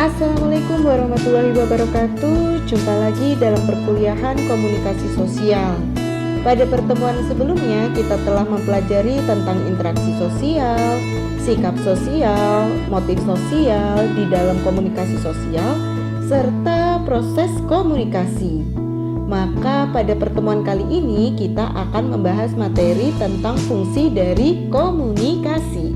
Assalamualaikum warahmatullahi wabarakatuh. Jumpa lagi dalam perkuliahan komunikasi sosial. Pada pertemuan sebelumnya kita telah mempelajari tentang interaksi sosial, sikap sosial, motif sosial di dalam komunikasi sosial, serta proses komunikasi. Maka pada pertemuan kali ini kita akan membahas materi tentang fungsi dari komunikasi.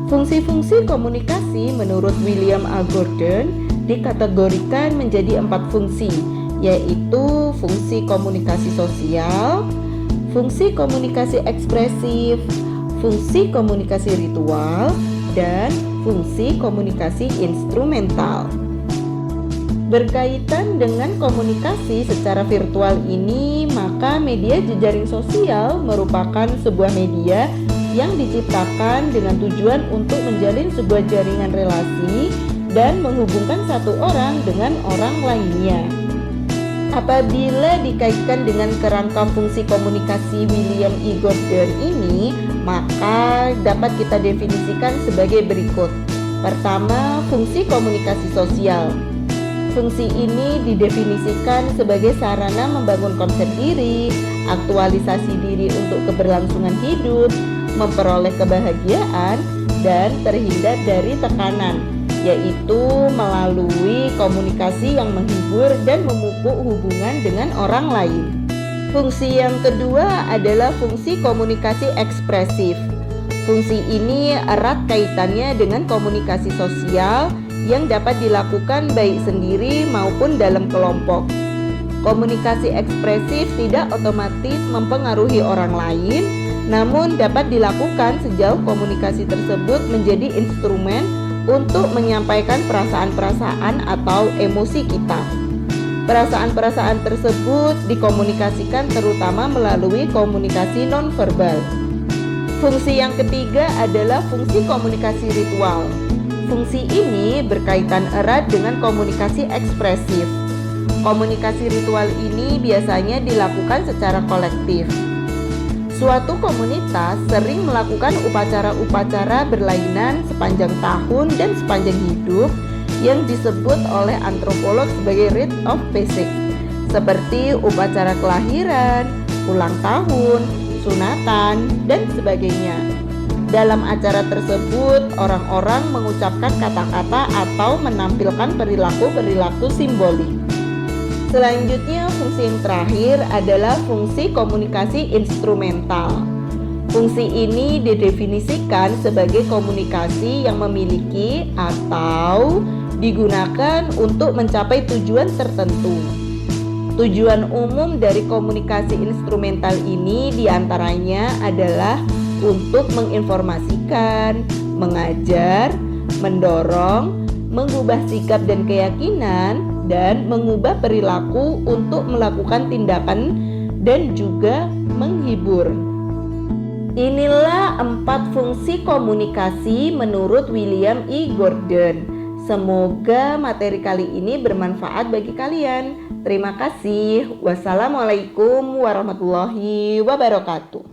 Fungsi-fungsi komunikasi menurut William A. Gordon dikategorikan menjadi 4 fungsi, yaitu fungsi komunikasi sosial, fungsi komunikasi ekspresif, fungsi komunikasi ritual, dan fungsi komunikasi instrumental. Berkaitan dengan komunikasi secara virtual ini, maka media jejaring sosial merupakan sebuah media yang diciptakan dengan tujuan untuk menjalin sebuah jaringan relasi dan menghubungkan satu orang dengan orang lainnya. Apabila dikaitkan dengan kerangka fungsi komunikasi William E. Gordon ini, maka dapat kita definisikan sebagai berikut. Pertama, fungsi komunikasi sosial. Fungsi ini didefinisikan sebagai sarana membangun konsep diri, aktualisasi diri untuk keberlangsungan hidup, memperoleh kebahagiaan, dan terhindar dari tekanan, yaitu melalui komunikasi yang menghibur dan memupuk hubungan dengan orang lain. Fungsi yang kedua adalah fungsi komunikasi ekspresif. Fungsi ini erat kaitannya dengan komunikasi sosial yang dapat dilakukan baik sendiri maupun dalam kelompok. Komunikasi ekspresif tidak otomatis mempengaruhi orang lain, namun dapat dilakukan sejauh komunikasi tersebut menjadi instrumen untuk menyampaikan perasaan-perasaan atau emosi kita. Perasaan-perasaan tersebut dikomunikasikan terutama melalui komunikasi nonverbal. Fungsi yang ketiga adalah fungsi komunikasi ritual. Fungsi ini berkaitan erat dengan komunikasi ekspresif. Komunikasi ritual ini biasanya dilakukan secara kolektif. Suatu komunitas sering melakukan upacara-upacara berlainan sepanjang tahun dan sepanjang hidup yang disebut oleh antropolog sebagai rite of passage, seperti upacara kelahiran, ulang tahun, sunatan, dan sebagainya. Dalam acara tersebut, orang-orang mengucapkan kata-kata atau menampilkan perilaku-perilaku simbolik. Selanjutnya, fungsi yang terakhir adalah fungsi komunikasi instrumental. Fungsi ini didefinisikan sebagai komunikasi yang memiliki atau digunakan untuk mencapai tujuan tertentu. Tujuan umum dari komunikasi instrumental ini diantaranya adalah untuk menginformasikan, mengajar, mendorong, mengubah sikap dan keyakinan, dan mengubah perilaku untuk melakukan tindakan dan juga menghibur. Inilah 4 fungsi komunikasi menurut William E. Gordon. Semoga materi kali ini bermanfaat bagi kalian. Terima kasih. Wassalamualaikum warahmatullahi wabarakatuh.